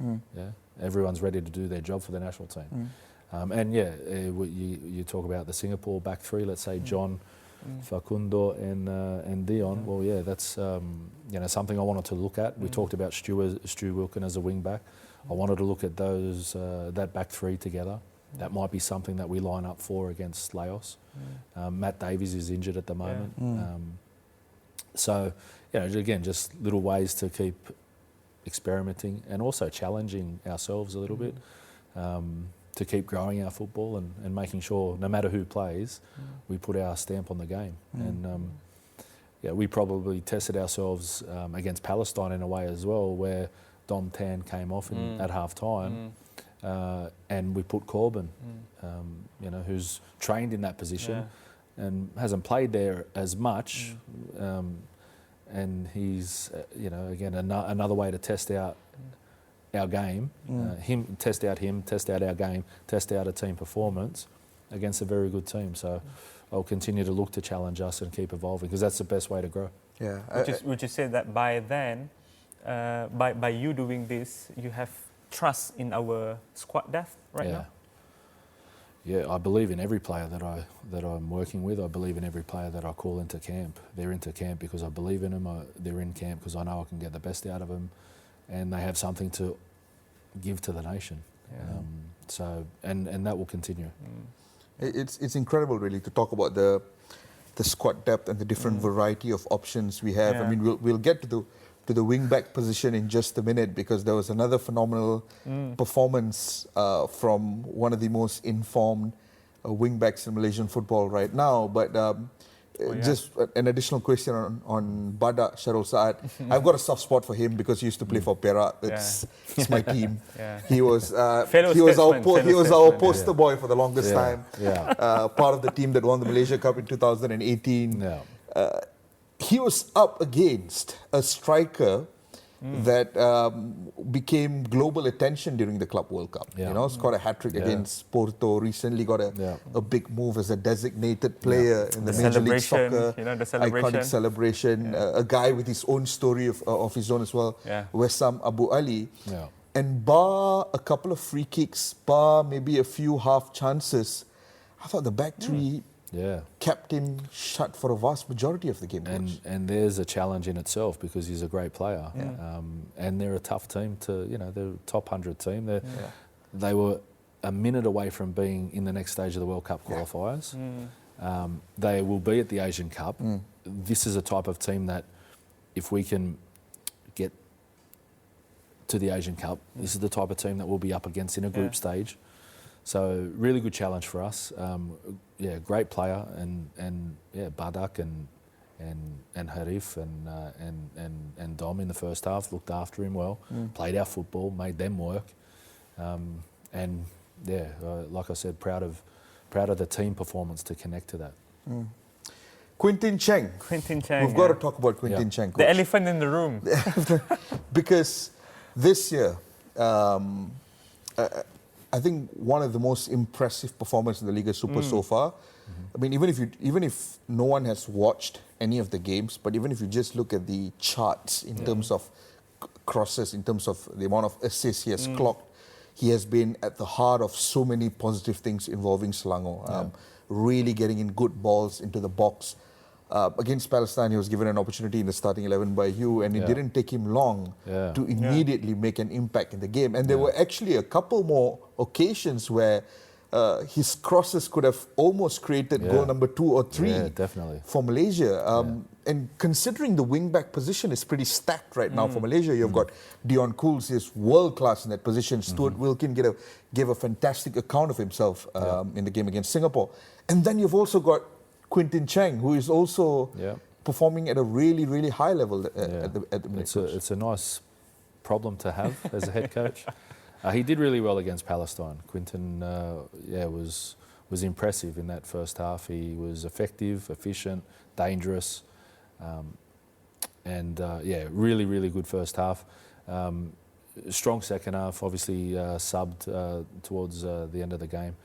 Everyone's ready to do their job for the national team. You talk about the Singapore back three. Let's say John, Facundo, and Dion. Well, that's something I wanted to look at. We talked about Stu Wilkin as a wing back. I wanted to look at those that back three together. That might be something that we line up for against Laos. Matt Davies is injured at the moment. Again, just little ways to keep experimenting and also challenging ourselves a little bit to keep growing our football and making sure no matter who plays, we put our stamp on the game. And we probably tested ourselves against Palestine in a way as well, where Dom Tan came off at half time. And we put Corbin, who's trained in that position and hasn't played there as much. And he's, again, another way to test out our game, test out our game, test out a team performance against a very good team. So I'll continue to look to challenge us and keep evolving, because that's the best way to grow. Would you say that by then, by you doing this, you have trust in our squad depth right now? Yeah, I believe in every player that I'm working with. I believe in every player that I call into camp. They're into camp because I believe in them. They're in camp because I know I can get the best out of them, and they have something to give to the nation. And that will continue. It's incredible, really, to talk about the squad depth and the different variety of options we have. I mean, we'll get to the wing-back position in just a minute, because there was another phenomenal performance from one of the most informed wing-backs in Malaysian football right now. But just an additional question on Badak Syarul Saad. I've got a soft spot for him because he used to play for Perak. It's my team. He was our poster boy for the longest time. Part of the team that won the Malaysia Cup in 2018. He was up against a striker that became global attention during the Club World Cup. You know, scored a hat-trick against Porto, recently got a big move as a designated player in the Major League Soccer. You know, the celebration. Iconic celebration. A guy with his own story of his own as well, Wessam Abu Ali. And bar a couple of free kicks, bar maybe a few half chances, I thought the back three kept him shut for a vast majority of the game. And there's a challenge in itself because he's a great player. And they're a tough team to, you know, they're a top 100 team. They were a minute away from being in the next stage of the World Cup qualifiers. They will be at the Asian Cup. This is a type of team that if we can get to the Asian Cup, this is the type of team that we'll be up against in a group stage. So really good challenge for us. Great player, and Badak and Harif and Dom in the first half looked after him well, played our football, made them work, like I said, proud of the team performance to connect to that. Quintin Cheng. We've got to talk about Quintin Cheng. Coach. The elephant in the room. Because this year, I think one of the most impressive performances in the Liga Super so far. I mean, even if no one has watched any of the games, but even if you just look at the charts in terms of crosses, in terms of the amount of assists he has clocked, he has been at the heart of so many positive things involving Selangor. Really getting in good balls into the box. Against Palestine, he was given an opportunity in the starting 11 by you, and it didn't take him long to immediately make an impact in the game. And there were actually a couple more occasions where his crosses could have almost created goal number 2 or 3 for Malaysia. And considering the wing-back position is pretty stacked right now for Malaysia, you've got Dion Cools, is world-class in that position. Stuart Wilkin gave a fantastic account of himself in the game against Singapore. And then you've also got Quintin Cheng, who is also performing at a really, really high level at the minute. It's a nice problem to have as a head coach. He did really well against Palestine. Quintin, was impressive in that first half. He was effective, efficient, dangerous, really, really good first half. Strong second half. Obviously, subbed towards the end of the game.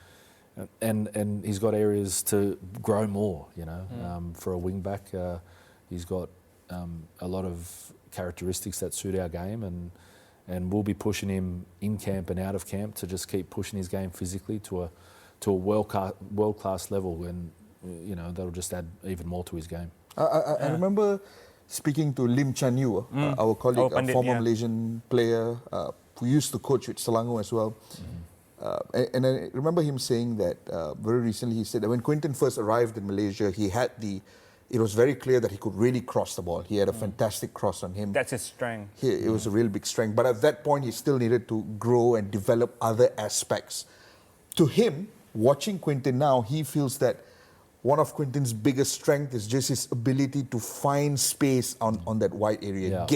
And he's got areas to grow more, you know. For a wing back, he's got a lot of characteristics that suit our game, and we'll be pushing him in camp and out of camp to just keep pushing his game physically to a world-class level, and you know, that'll just add even more to his game. I remember speaking to Lim Chan Yu, our colleague, a former Malaysian player who used to coach with Selangor as well. And I remember him saying that very recently. He said that when Quintin first arrived in Malaysia, it was very clear that he could really cross the ball. He had a fantastic cross on him. That's his strength. It was a real big strength. But at that point, he still needed to grow and develop other aspects. To him, watching Quintin now, he feels that one of Quintin's biggest strengths is just his ability to find space on that wide area,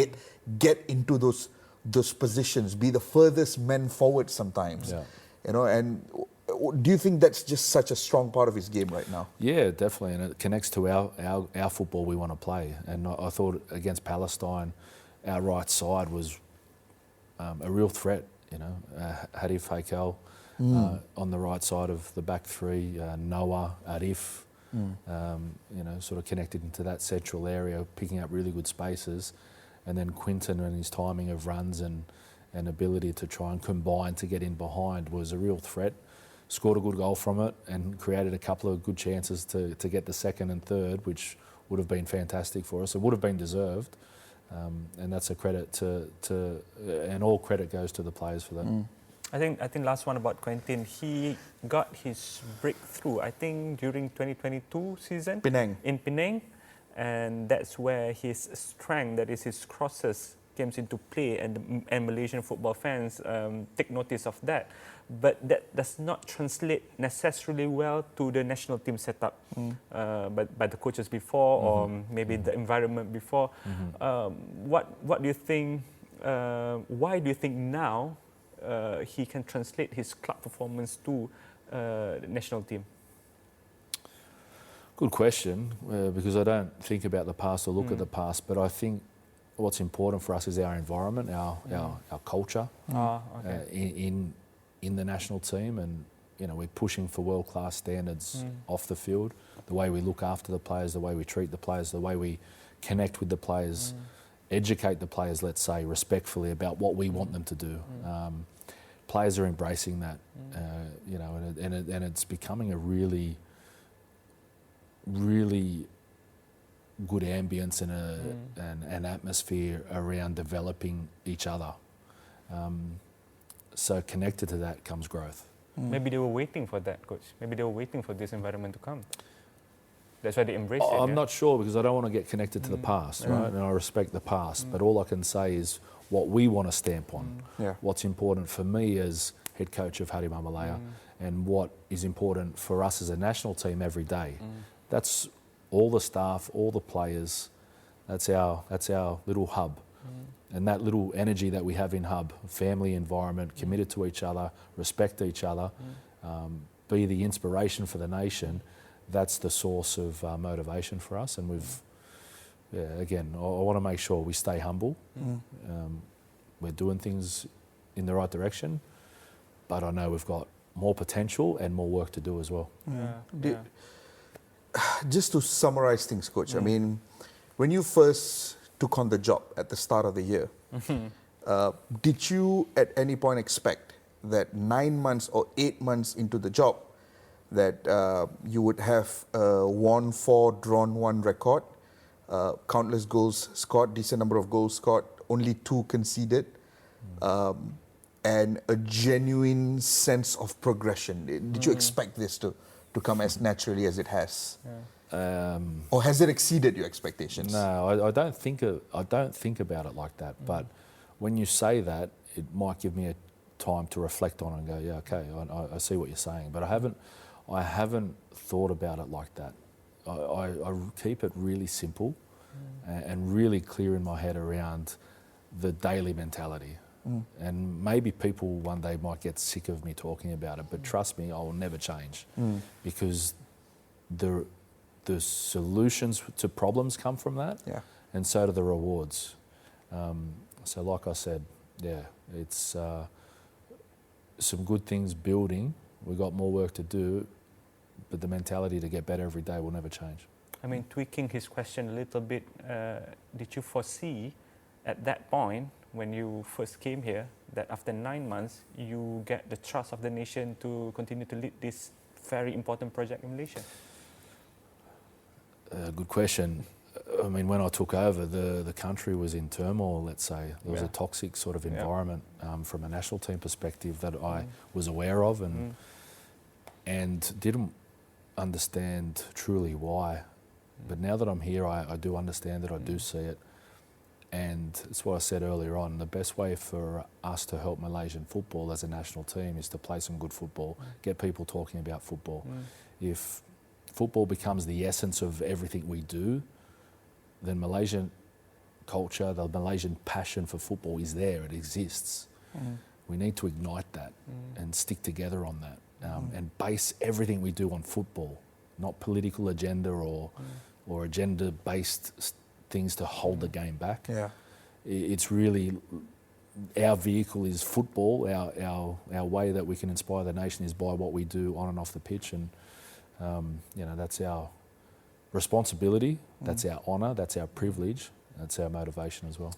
get into those positions, be the furthest man forward sometimes. You know, and do you think that's just such a strong part of his game right now? Yeah, definitely, and it connects to our football we want to play. And I thought against Palestine, our right side was a real threat. You know, Arif Aiman on the right side of the back three, Noah, Arif, you know, sort of connected into that central area, picking up really good spaces, and then Quintin and his timing of runs and ability to try and combine to get in behind was a real threat. Scored a good goal from it and created a couple of good chances to get the second and third, which would have been fantastic for us. It would have been deserved, and that's a credit to and all credit goes to the players for that. I think last one about Quintin, he got his breakthrough, I think, during 2022 season in Penang, and that's where his strength, that is his crosses, comes into play, and Malaysian football fans take notice of that. But that does not translate necessarily well to the national team setup by the coaches before, or maybe the environment before. What do you think? Why do you think now he can translate his club performance to the national team? Good question, because I don't think about the past or look at the past, but I think what's important for us is our environment, our culture in the national team, and we're pushing for world-class standards off the field. The way we look after the players, the way we treat the players, the way we connect with the players, educate the players, let's say, respectfully about what we want them to do. Players are embracing that, and it's becoming a really good ambience and an atmosphere around developing each other. So connected to that comes growth. Maybe they were waiting for that, coach. Maybe they were waiting for this environment to come. That's why they embrace it. I'm not sure, because I don't want to get connected to the past, right? And I respect the past, but all I can say is what we want to stamp on. What's important for me as head coach of Harimau Malaya, and what is important for us as a national team every day. That's all the staff, all the players. That's our little hub. And that little energy that we have in hub, family environment, committed to each other, respect each other, be the inspiration for the nation, that's the source of motivation for us. And I want to make sure we stay humble. We're doing things in the right direction, but I know we've got more potential and more work to do as well. Just to summarize things, Coach, I mean, when you first took on the job at the start of the year, did you at any point expect that 9 months or 8 months into the job that you would have a won 4, drawn 1 record, countless goals scored, decent number of goals scored, only 2 conceded, and a genuine sense of progression? Did you expect this to come as naturally as it has? Or has it exceeded your expectations? No, I don't think about it like that. But when you say that, it might give me a time to reflect on it and go, yeah, okay, I see what you're saying. But I haven't thought about it like that. I keep it really simple and really clear in my head around the daily mentality. And maybe people one day might get sick of me talking about it, but trust me, I will never change, because the solutions to problems come from that, and so do the rewards. So like I said, it's some good things building. We've got more work to do, but the mentality to get better every day will never change. I mean, tweaking his question a little bit, did you foresee at that point, when you first came here, that after 9 months, you get the trust of the nation to continue to lead this very important project in Malaysia? Good question. I mean, when I took over, the country was in turmoil, let's say. There was a toxic sort of environment from a national team perspective that I was aware of and didn't understand truly why. But now that I'm here, I do understand it, I do see it. And it's what I said earlier on, the best way for us to help Malaysian football as a national team is to play some good football, get people talking about football. If football becomes the essence of everything we do, then Malaysian culture, the Malaysian passion for football is there, it exists. We need to ignite that and stick together on that, and base everything we do on football, not political agenda or agenda-based things to hold the game back. It's really, our vehicle is football. Our way that we can inspire the nation is by what we do on and off the pitch, and that's our responsibility, that's our honour, that's our privilege, that's our motivation as well.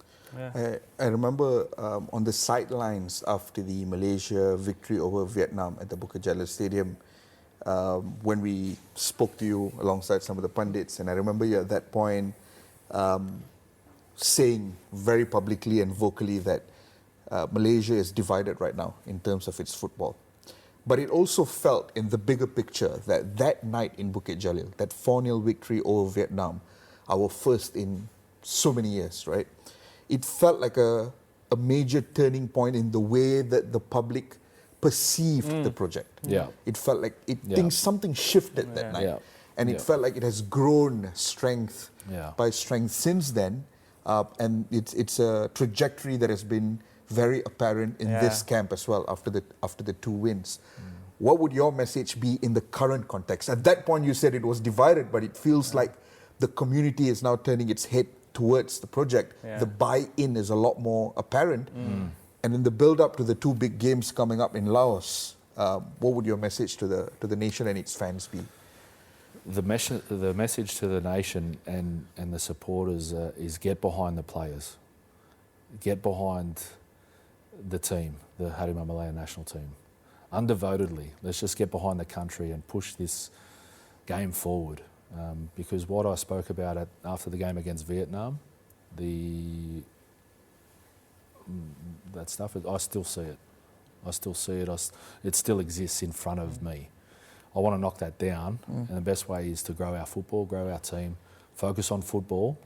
I remember on the sidelines after the Malaysia victory over Vietnam at the Bukit Jalil Stadium, when we spoke to you alongside some of the pundits, and I remember you at that point saying very publicly and vocally that Malaysia is divided right now in terms of its football. But it also felt in the bigger picture that night in Bukit Jalil, that 4-0 victory over Vietnam, our first in so many years, right? it felt like a major turning point in the way that the public perceived the project. Yeah. It felt like something shifted that night. Yeah. And it felt like it has grown strength by strength since then. And it's a trajectory that has been very apparent in this camp as well after the 2 wins. What would your message be in the current context? At that point you said it was divided, but it feels like the community is now turning its head towards the project. The buy-in is a lot more apparent. And in the build-up to the 2 big games coming up in Laos, what would your message to the nation and its fans be? The message to the nation and the supporters is get behind the players. Get behind the team, the Harimau Malaya national team. Undevotedly, let's just get behind the country and push this game forward. Because what I spoke about after the game against Vietnam, that stuff, I still see it. It still exists in front of me. I want to knock that down, and the best way is to grow our football, grow our team, focus on football,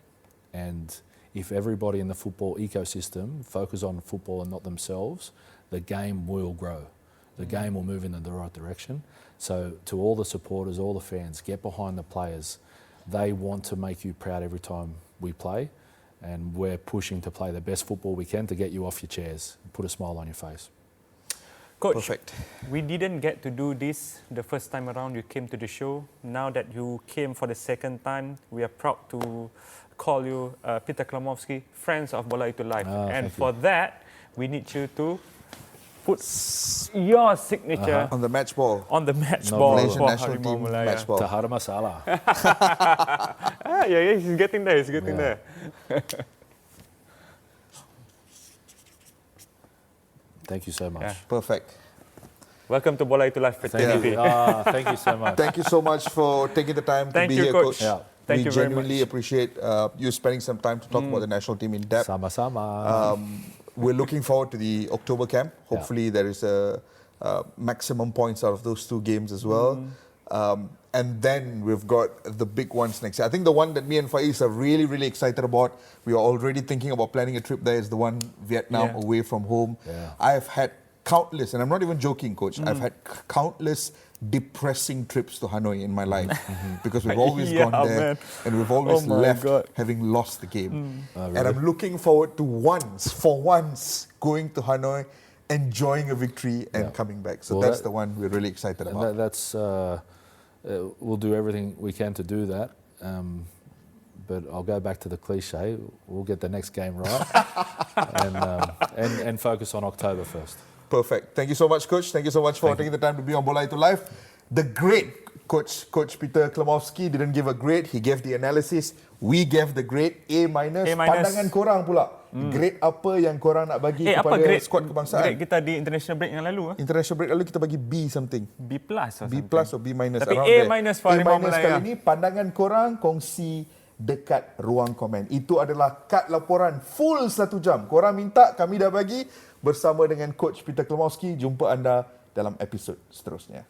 and if everybody in the football ecosystem focus on football and not themselves, the game will grow. The game will move in the right direction. So to all the supporters, all the fans, get behind the players. They want to make you proud every time we play, and we're pushing to play the best football we can to get you off your chairs and put a smile on your face. Coach, Perfect. We didn't get to do this the first time around you came to the show. Now that you came for the second time, we are proud to call you Peter Cklamovski, Friends of Bola Itu Live. And for that, we need you to put your signature on the match ball. On the match ball Malaysian for national Harimau team Malaya. match ball. Tahara Masala. Yeah, he's getting there, there. Thank you so much. Yeah. Perfect. Welcome to Bola Itu Live fraternity. Thank you so much. Thank you so much for taking the time to be you, here, Coach. Coach. Thank we you very genuinely much. appreciate you spending some time to talk about the national team in depth. Sama-sama. We're looking forward to the October camp. Hopefully there is a maximum points out of those 2 games as well. And then we've got the big ones next year. I think the one that me and Faiz are really, really excited about, we are already thinking about planning a trip there, is the one Vietnam away from home. I have had countless, and I'm not even joking, Coach, I've had countless depressing trips to Hanoi in my life because we've always gone there and we've always left having lost the game. Really? And I'm looking forward to for once, going to Hanoi, enjoying a victory and coming back. So that's the one we're really excited about. That's we'll do everything we can to do that. But I'll go back to the cliche. We'll get the next game right and focus on October 1st. Perfect. Thank you so much, Coach. Thank you so much for taking the time to be on Bola Itu Live. The great Coach Peter Cklamovski didn't give a grade. He gave the analysis. We gave the grade A-. Pandangan korang pula. Grade apa yang korang nak bagi kepada skuad kebangsaan? Grade kita di international break yang lalu. International break lalu kita bagi B something. B plus or B plus or B minus. Tapi A- for Harimau Malaya. Kali ini pandangan korang kongsi dekat ruang komen. Itu adalah kad laporan full 1 jam. Korang minta, kami dah bagi bersama dengan Coach Peter Cklamovski. Jumpa anda dalam episod seterusnya.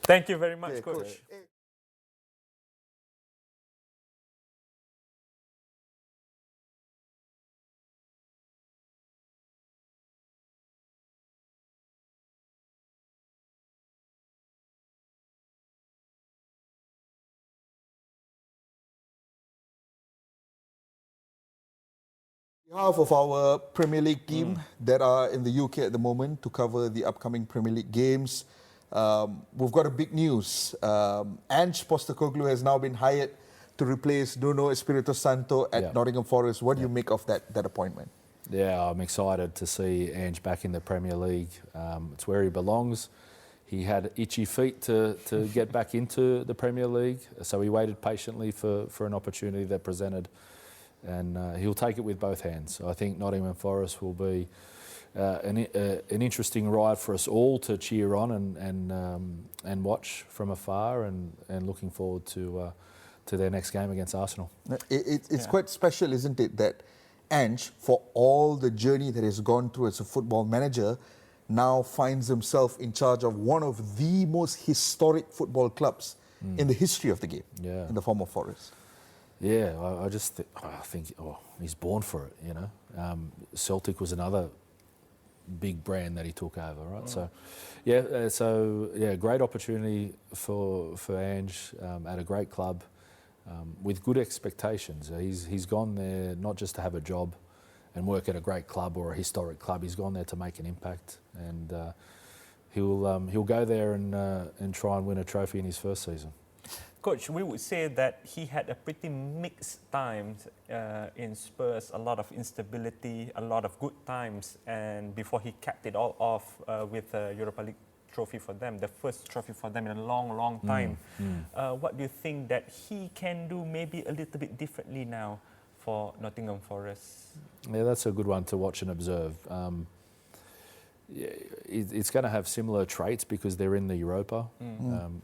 Thank you very much, Coach. On behalf of our Premier League team that are in the UK at the moment to cover the upcoming Premier League games, we've got a big news. Ange Postecoglou has now been hired to replace Nuno Espirito Santo at Nottingham Forest. What do you make of that appointment? Yeah, I'm excited to see Ange back in the Premier League. It's where he belongs. He had itchy feet to get back into the Premier League, so he waited patiently for an opportunity that presented. And he'll take it with both hands. I think Nottingham Forest will be an interesting ride for us all to cheer on and watch from afar, and looking forward to their next game against Arsenal. It's quite special, isn't it, that Ange, for all the journey that he's gone through as a football manager, now finds himself in charge of one of the most historic football clubs in the history of the game, in the form of Forest. Yeah, I think he's born for it, you know. Celtic was another big brand that he took over, right? So, great opportunity for Ange at a great club with good expectations. He's gone there not just to have a job and work at a great club or a historic club. He's gone there to make an impact, and he'll go there and try and win a trophy in his first season. Coach, we would say that he had a pretty mixed times in Spurs, a lot of instability, a lot of good times, and before he capped it all off with a Europa League trophy for them, the first trophy for them in a long, long time. What do you think that he can do maybe a little bit differently now for Nottingham Forest? Yeah, that's a good one to watch and observe. It's going to have similar traits because they're in the Europa.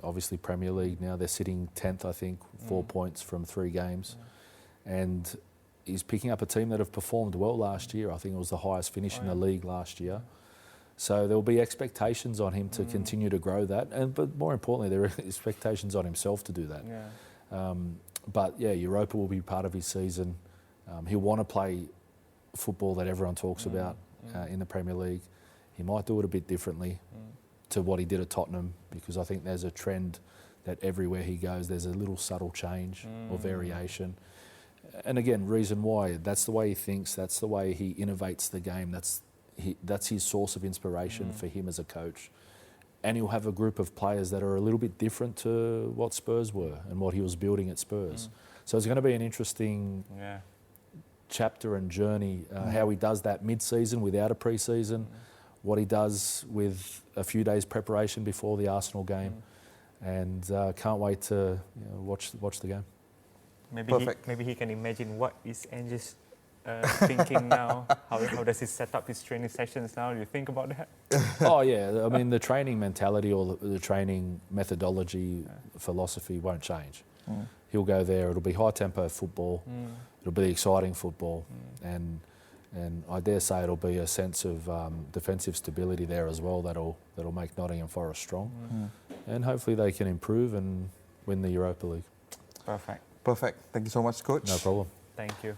Obviously, Premier League now, they're sitting 10th, I think, 4 points from 3 games. And he's picking up a team that have performed well last year. I think it was the highest finish in the league last year. So there'll be expectations on him to continue to grow that. But more importantly, there are expectations on himself to do that. But Europa will be part of his season. He'll want to play football that everyone talks about in the Premier League. He might do it a bit differently to what he did at Tottenham, because I think there's a trend that everywhere he goes there's a little subtle change or variation. And again, reason why, that's the way he thinks, that's the way he innovates the game, that's his source of inspiration for him as a coach. And he'll have a group of players that are a little bit different to what Spurs were and what he was building at Spurs. So it's going to be an interesting chapter and journey, how he does that mid-season without a pre-season, what he does with a few days preparation before the Arsenal game, and can't wait to watch the game. Maybe he can imagine what is Ange's thinking now. How does he set up his training sessions now? Do you think about that? Oh yeah, I mean the training mentality or the training methodology, philosophy won't change. He'll go there. It'll be high tempo football. It'll be exciting football, and I dare say it'll be a sense of defensive stability there as well that'll make Nottingham Forest strong, and hopefully they can improve and win the Europa League. Perfect. Thank you so much, Coach. No problem. Thank you.